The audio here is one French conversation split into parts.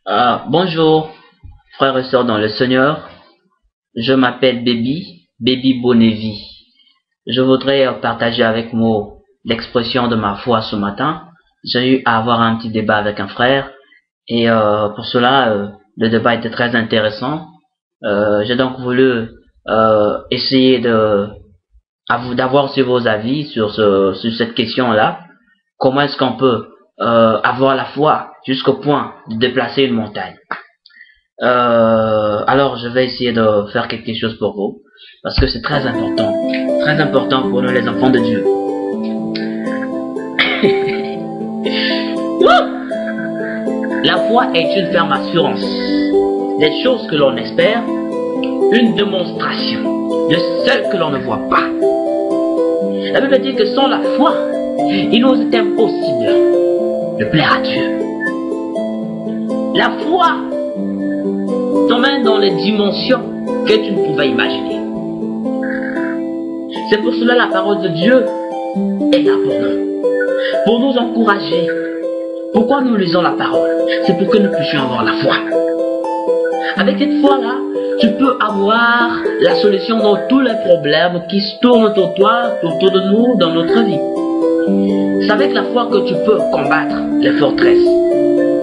Bonjour, frères et sœurs dans le Seigneur. Je m'appelle Baby Bonevi. Je voudrais partager avec vous l'expression de ma foi ce matin. J'ai eu à avoir un petit débat avec un frère et pour cela, le débat était très intéressant. J'ai donc voulu essayer d'avoir sur vos avis sur cette question-là. Comment est-ce qu'on peut avoir la foi jusqu'au point de déplacer une montagne? Alors je vais essayer de faire quelque chose pour vous parce que c'est très important pour nous les enfants de Dieu. La foi est une ferme assurance des choses que l'on espère, une démonstration de celles que l'on ne voit pas. La Bible dit que sans la foi, il nous est impossible de plaire à Dieu. La foi t'emmène dans les dimensions que tu ne pouvais imaginer. C'est pour cela la parole de Dieu est là pour nous encourager. Pourquoi nous lisons la parole? C'est pour que nous puissions avoir la foi. Avec cette foi-là, tu peux avoir la solution dans tous les problèmes qui se tournent autour de nous, dans notre vie. C'est avec la foi que tu peux combattre les forteresses.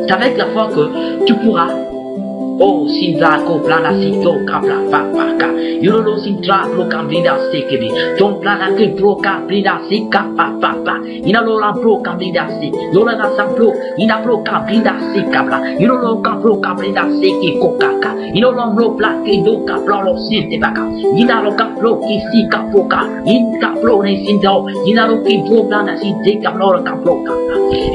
C'est avec la foi que tu pourras. Oh, Sindra Koplana Sito Kapla Paka, Yolo Sintra Procambrida Sekebi, John Plana Procambrida Sika Papa, Inalola Procambrida Si, Lola Samplo, Inaprocambrida Sikabla, Yolo Procambrida Seki Kokaka, Inolomlo Plakido Kaploro Sintebaka, Inalo Kaplo Kisika Poka, Inkaplo Sindo, Inaloki Plana Sinte Kaplora Kaploka,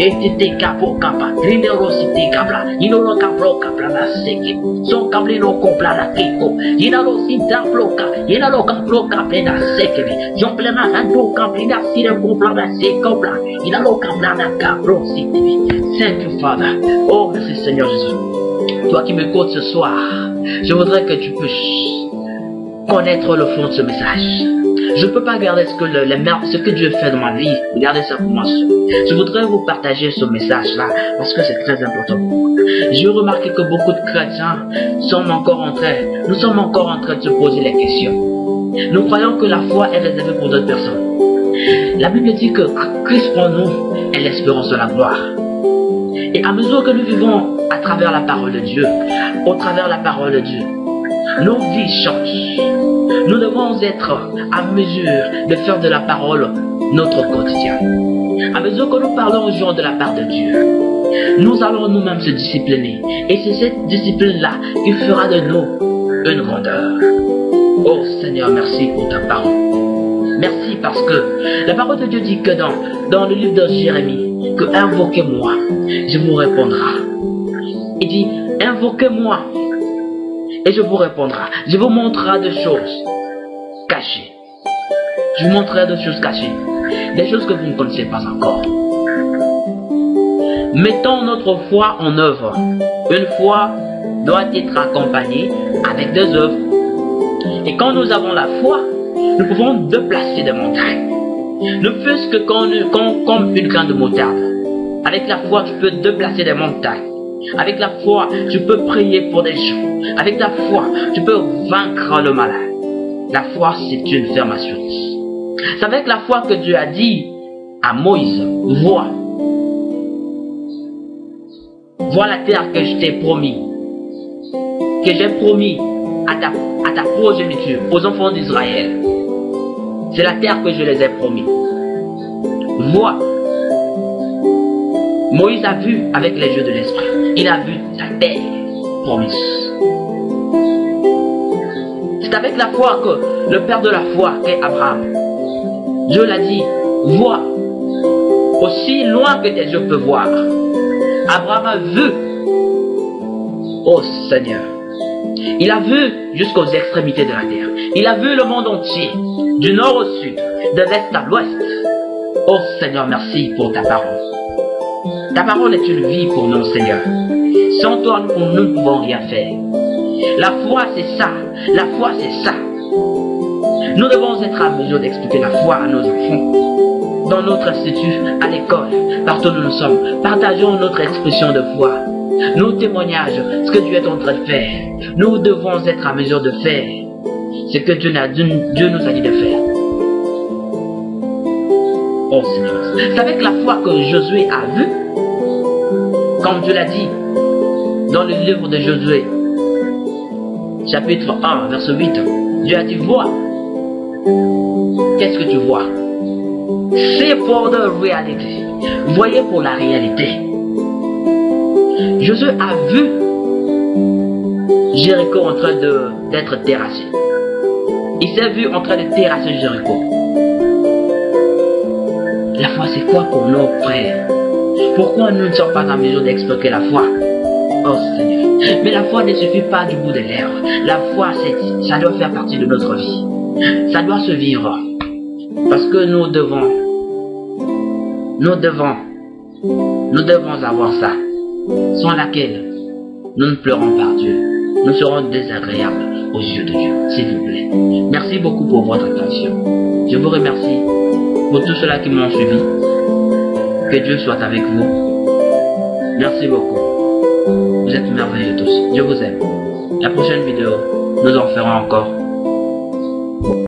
Etite Kapokapa, Grimero Sinte Kapla, Inolo Kaplo Kaplana Seki. Son camblino compla la kiko, inalo sinta bloca, inalo bloca plena sekebe, yon plena hando camblina sire compla la sekobla, inalo camblana cabro sitebe. Thank you, Father. Oh, merci Seigneur Jésus. Toi qui m'écoutes ce soir, je voudrais que tu puisses connaître le fond de ce message. Je ne peux pas garder ce que Dieu fait dans ma vie, regardez ça pour moi seul. Je voudrais vous partager ce message-là parce que c'est très important. J'ai remarqué que beaucoup de chrétiens nous sommes encore en train de se poser les questions. Nous croyons que la foi est réservée pour d'autres personnes. La Bible dit que Christ en nous est l'espérance de la gloire. Et à mesure que nous vivons à travers la parole de Dieu, au travers la parole de Dieu, nos vies changent. Nous devons être à mesure de faire de la parole notre quotidien. À mesure que nous parlons aux gens de la part de Dieu, nous allons nous-mêmes se discipliner. Et c'est cette discipline-là qui fera de nous une grandeur. Oh Seigneur, merci pour ta parole. Merci parce que la parole de Dieu dit que dans le livre de Jérémie, que invoquez-moi, je vous répondrai. Il dit, invoquez-moi et je vous répondrai. Je vous montrerai des choses cachées. Je vous montrerai des choses cachées. Des choses que vous ne connaissez pas encore. Mettons notre foi en œuvre. Une foi doit être accompagnée avec des œuvres. Et quand nous avons la foi, nous pouvons déplacer des montagnes. Ne fût-ce que comme une graine de moutarde. Avec la foi, tu peux déplacer des montagnes. Avec la foi, tu peux prier pour des gens. Avec la foi, tu peux vaincre le malade. La foi, c'est une ferme assurance. C'est avec la foi que Dieu a dit à Moïse, vois la terre que je t'ai promis, que j'ai promis à ta progéniture, aux enfants d'Israël. C'est la terre que je les ai promis. Vois. Moïse a vu avec les yeux de l'esprit. Il a vu la terre promise. C'est avec la foi que le père de la foi, qu'est Abraham, Dieu l'a dit, vois aussi loin que tes yeux peuvent voir. Abraham a vu, oh Seigneur, il a vu jusqu'aux extrémités de la terre. Il a vu le monde entier, du nord au sud, de l'est à l'ouest. Oh Seigneur, merci pour ta parole. Ta parole est une vie pour nous, Seigneur. Sans toi, nous ne pouvons rien faire. La foi, c'est ça. La foi, c'est ça. Nous devons être à mesure d'expliquer la foi à nos enfants. Dans notre institut, à l'école, partout où nous sommes, partageons notre expression de foi. nos témoignages, ce que Dieu est en train de faire. Nous devons être à mesure de faire ce que Dieu nous a dit de faire. Oh Seigneur, c'est avec la foi que Josué a vu, comme Dieu l'a dit dans le livre de Josué, chapitre 1, verset 8. Dieu a dit, vois. Qu'est-ce que tu vois? C'est for the reality. Voyez pour la réalité. Josué a vu Jéricho en train d'être terrassé. Il s'est vu en train de terrasser Jéricho. La foi, c'est quoi pour nos frères? Pourquoi nous ne sommes pas en mesure d'expliquer la foi? Oh Seigneur. Mais la foi ne suffit pas du bout des lèvres. La foi, ça doit faire partie de notre vie. Ça doit se vivre. Parce que nous devons avoir ça. Sans laquelle nous ne pleurons par Dieu. Nous serons désagréables aux yeux de Dieu. S'il vous plaît. Merci beaucoup pour votre attention. Je vous remercie pour tous ceux-là qui m'ont suivi. Que Dieu soit avec vous. Merci beaucoup. Vous êtes merveilleux tous. Je vous aime. La prochaine vidéo, nous en ferons encore.